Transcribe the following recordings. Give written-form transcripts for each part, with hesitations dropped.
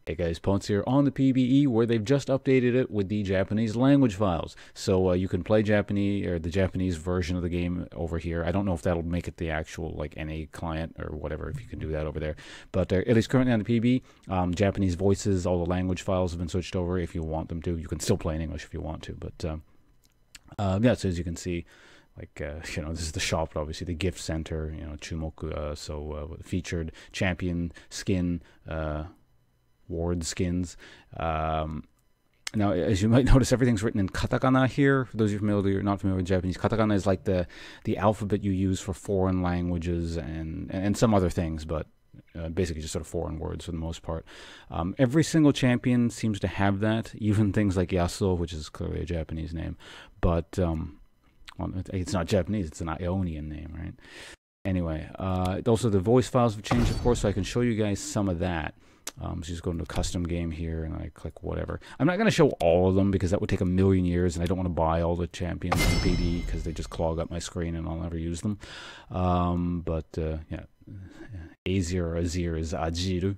Hey guys, Ponce here on the PBE, where they've just updated it with the Japanese language files. So you can play Japanese, or the Japanese version of the game over here. I don't know if that'll make it the actual like NA client or whatever, if you can do that over there. But at least currently on the PBE, Japanese voices, all the language files have been switched over. If you want them to, you can still play in English if you want to. But yeah, so as you can see, like, you know, this is the shop, obviously, the gift center, you know, Chumoku, so featured champion skin, ward skins. Now, as you might notice, everything's written in katakana here. For those of you familiar, not familiar with Japanese, katakana is like the alphabet you use for foreign languages and some other things, but basically just sort of foreign words for the most part. Every single champion seems to have that, even things like Yasuo, which is clearly a Japanese name, but well, it's not Japanese, it's an Ionian name, right? Anyway, also the voice files have changed, of course, so I can show you guys some of that. So just go into custom game here and I click whatever. I'm not going to show all of them because that would take a million years and I don't want to buy all the champions on PBE because they just clog up my screen and I'll never use them. But yeah, Azir or Azir is Ajiru.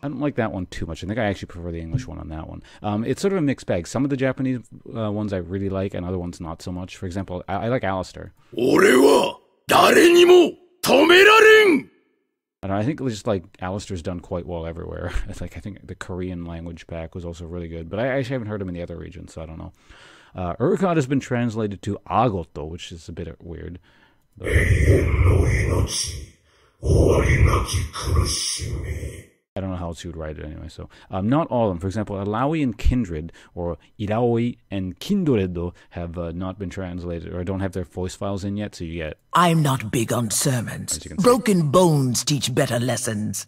I don't like that one too much. I think I actually prefer the English one on that one. It's sort of a mixed bag. Some of the Japanese ones I really like and other ones not so much. For example, I like Alistair. And I think just like Alistair's done quite well everywhere. It's like I think the Korean language pack was also really good, but I actually haven't heard him in the other regions, so I don't know. Urgot has been translated to Agoto, which is a bit weird. But I don't know how else you would write it anyway. So not all of them. For example, Alawi and Kindred, or Iraoi and Kindred, have not been translated or don't have their voice files in yet. So you get. I'm not big on sermons. Broken bones teach better lessons.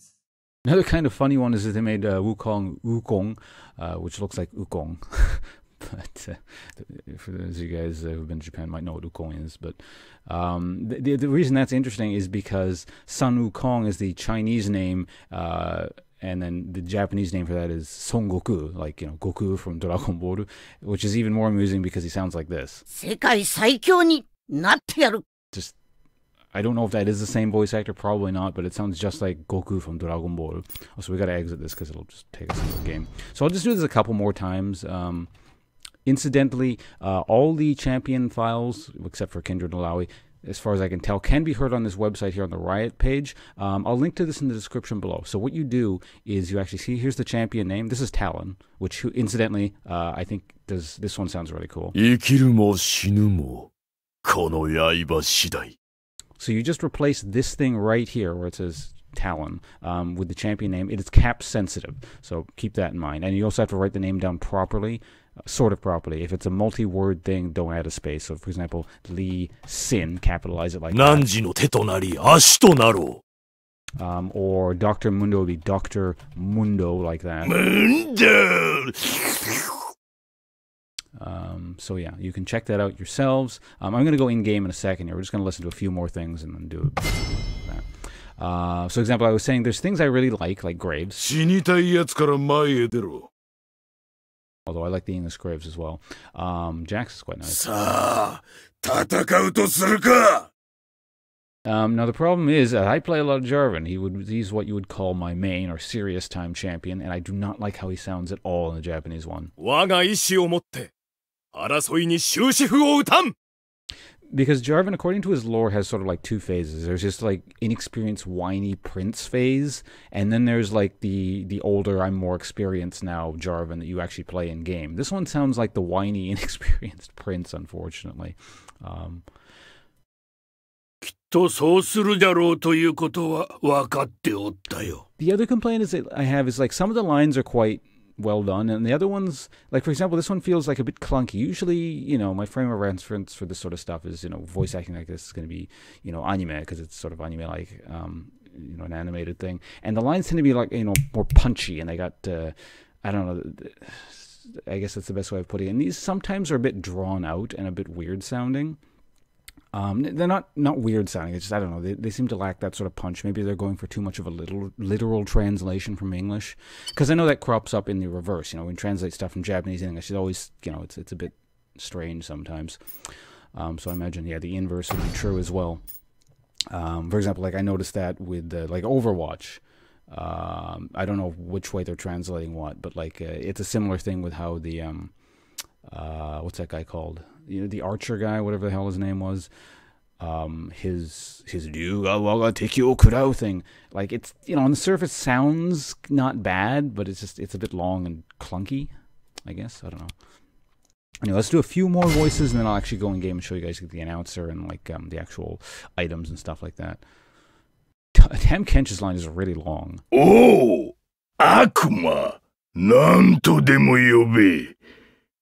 Another kind of funny one is that they made Wukong Wukong, which looks like Wukong. But for those of you guys who've been to Japan might know what Wukong is. But the reason that's interesting is because Sun Wukong is the Chinese name, and then the Japanese name for that is Son Goku, like, you know, Goku from Dragon Ball, which is even more amusing because he sounds like this. Just, I don't know if that is the same voice actor, probably not, but it sounds just like Goku from Dragon Ball. Also, we gotta exit this because it'll just take us into the game. So I'll just do this a couple more times. Incidentally, all the champion files, except for Kindred and Alawi, as far as I can tell, can be heard on this website here on the Riot page. I'll link to this in the description below. So what you do is you actually see, here's the champion name. This is Talon, which incidentally, I think this one sounds really cool. So you just replace this thing right here where it says Talon with the champion name. It is cap sensitive, so keep that in mind. And you also have to write the name down properly, sort of properly. If it's a multi-word thing, don't add a space. So for example, Lee Sin, capitalize it like that. Or Dr. Mundo would be Dr. Mundo, like that. Mundo! So yeah, you can check that out yourselves. I'm going to go in-game in a second here. We're just going to listen to a few more things and then do that. So example, I was saying there's things I really like Graves. Although I like the English Graves as well. Jax is quite nice. Now the problem is that I play a lot of Jarvan. He's what you would call my main or serious time champion, and I do not like how he sounds at all in the Japanese one. Because Jarvan, according to his lore, has sort of like two phases. There's just like inexperienced, whiny prince phase, and then there's like the older, I'm more experienced now Jarvan that you actually play in game. This one sounds like the whiny, inexperienced prince, unfortunately. The other complaint I have is like some of the lines are quite well done, and the other ones, like for example, this one feels like a bit clunky. Usually, you know, my frame of reference for this sort of stuff is, you know, voice acting like this is going to be, you know, anime, because it's sort of anime-like, you know, an animated thing. And the lines tend to be like, you know, more punchy, and they got, I don't know, I guess that's the best way of putting it. And these sometimes are a bit drawn out and a bit weird sounding. They're not weird sounding. It's just, I don't know. They seem to lack that sort of punch. Maybe they're going for too much of a literal translation from English, because I know that crops up in the reverse. You know, when you translate stuff from Japanese to English, it always, you know, it's a bit strange sometimes. So I imagine, yeah, the inverse would be true as well. For example, like I noticed that with like Overwatch. I don't know which way they're translating what, but like it's a similar thing with how the what's that guy called? You know, the archer guy, whatever the hell his name was. His Ryuga waga teki o kurau thing, like it's, you know, on the surface sounds not bad, but it's a bit long and clunky, I guess. I don't know. Anyway, let's do a few more voices and then I'll actually go in game and show you guys the announcer and like the actual items and stuff like that. Tam Kench's line is really long. Oh, Akuma, nanto demo yobe.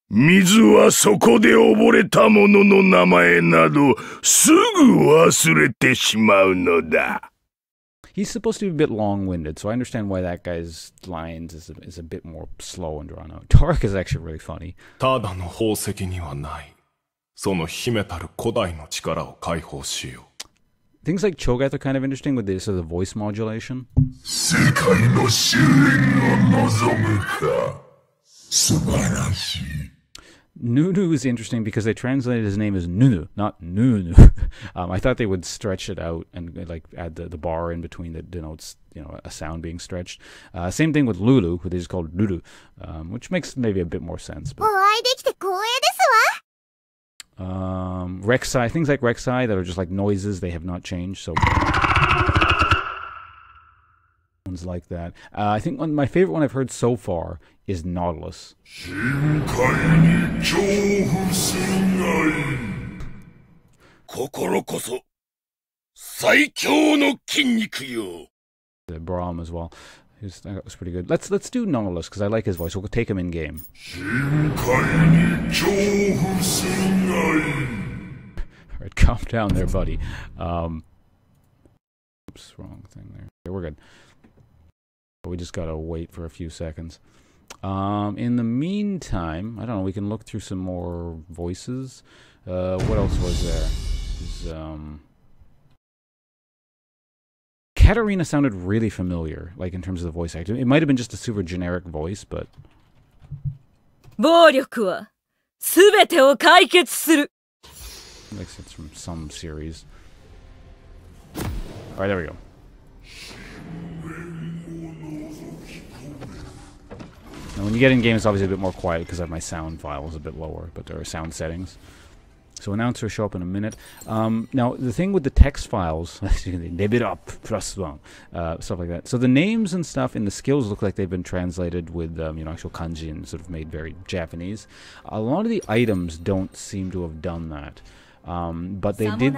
水はそこで溺れた者の名前などすぐ忘れてしまうのだ. He's supposed to be a bit long-winded, so I understand why that guy's lines is a bit more slow and drawn out. Tarek is actually really funny. ただの宝石にはない。その秘めたる古代の力を解放しよう。 Things like Cho'Gath are kind of interesting with this, the voice modulation. 世界の試練を望むか。素晴らしい。 Nunu is interesting because they translated his name as Nunu, not Nunu. I thought they would stretch it out and like add the bar in between that denotes, you know, a sound being stretched. Same thing with Lulu, who they just called Lulu, which makes maybe a bit more sense. But, Rek'Sai, things like Rek'Sai that are just like noises, they have not changed. So ones like that. I think my favorite one I've heard so far is Nautilus. The Braum as well. That was pretty good. Let's do Nautilus because I like his voice. We'll take him in game. Alright, calm down there, buddy. Oops, wrong thing there. Okay, we're good. We just gotta wait for a few seconds. In the meantime, I don't know, we can look through some more voices. What else was there? Katarina sounded really familiar, like in terms of the voice acting. It might have been just a super generic voice, but... 暴力は全てを解決する. Like it's from some series. Alright, there we go. Now, when you get in game, it's obviously a bit more quiet because my sound file is a bit lower, but there are sound settings. So announcers show up in a minute. Now, the thing with the text files, level up, +1, stuff like that. So the names and stuff in the skills look like they've been translated with you know, actual kanji and sort of made very Japanese. A lot of the items don't seem to have done that. But they did...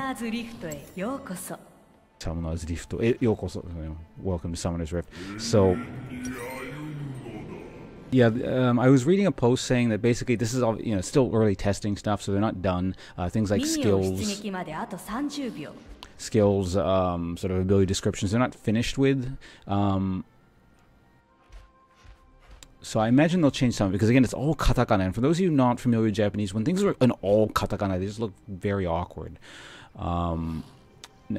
Summoner's Rift. Welcome to Summoner's Rift. So... Yeah, I was reading a post saying that basically this is all, you know, still early testing stuff, so they're not done. Things like skills, sort of ability descriptions, they're not finished with. So I imagine they'll change some, because again, it's all katakana, and for those of you not familiar with Japanese, when things are in all katakana, they just look very awkward.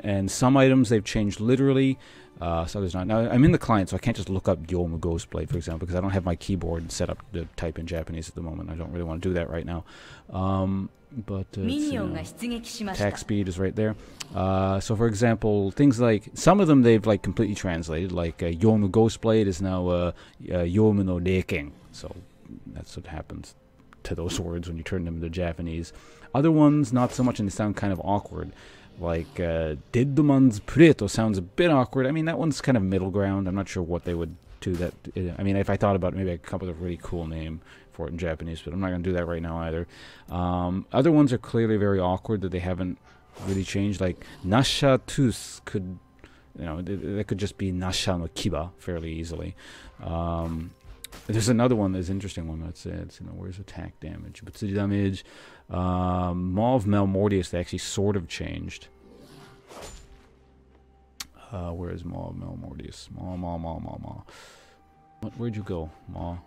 And some items they've changed literally, so there's not. Now, I'm in the client, so I can't just look up Yomu Ghostblade, for example, because I don't have my keyboard set up to type in Japanese at the moment. I don't really want to do that right now. But attack speed is right there. So, for example, things like, some of them they've like completely translated, like Yomu Ghostblade is now Yomu no Reiken. So that's what happens to those words when you turn them into Japanese. Other ones, not so much, and they sound kind of awkward. Like, Deadman's Preto sounds a bit awkward. I mean, that one's kind of middle ground. I'm not sure what they would do that. I mean, if I thought about it, maybe I could come up with a really cool name for it in Japanese, but I'm not going to do that right now either. Other ones are clearly very awkward that they haven't really changed. Like, Nasha Tus could, you know, that could just be Nasha no Kiba fairly easily. There's another one that's an interesting one. Let's you know, where's attack damage? Butsuji damage. Maw of Malmortius, they actually sort of changed. Where is Maw of Malmortius? Maw. Where'd you go, Maw?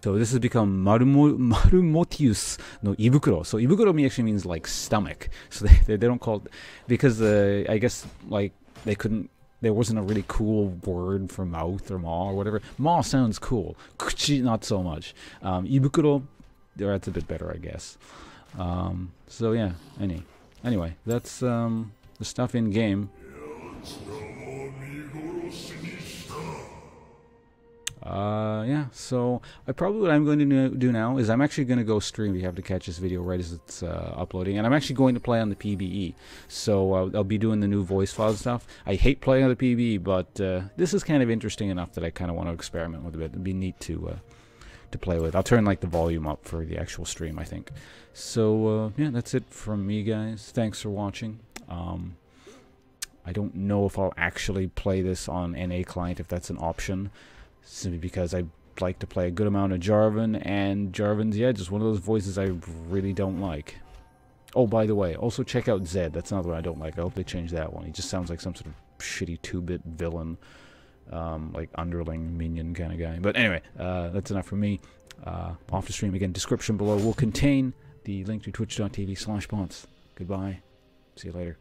So this has become Marumotius no Ibukuro. So Ibukuro actually means like stomach. So they don't call it, because I guess like they couldn't. There wasn't a really cool word for mouth or maw or whatever. Maw sounds cool. Kuchi, not so much. Ibukuro, that's a bit better, I guess. So yeah, anyway, that's the stuff in game. Yeah, so what I'm going to do now is I'm actually going to go stream. You have to catch this video right as it's uploading, and I'm actually going to play on the PBE. So I'll be doing the new voice file stuff. I hate playing on the PBE, but this is kind of interesting enough that I kind of want to experiment with a bit. It'd be neat to play with. I'll turn like the volume up for the actual stream, I think. So yeah, that's it from me, guys. Thanks for watching. I don't know if I'll actually play this on NA client, if that's an option, simply because I like to play a good amount of Jarvan, and Jarvan's, yeah, just one of those voices I really don't like. Oh, by the way, also check out Zed. That's another one I don't like. I hope they change that one. He just sounds like some sort of shitty 2-bit villain, like underling minion kind of guy. But anyway, that's enough from me. Off the stream again. Description below will contain the link to twitch.tv/bots. Goodbye. See you later.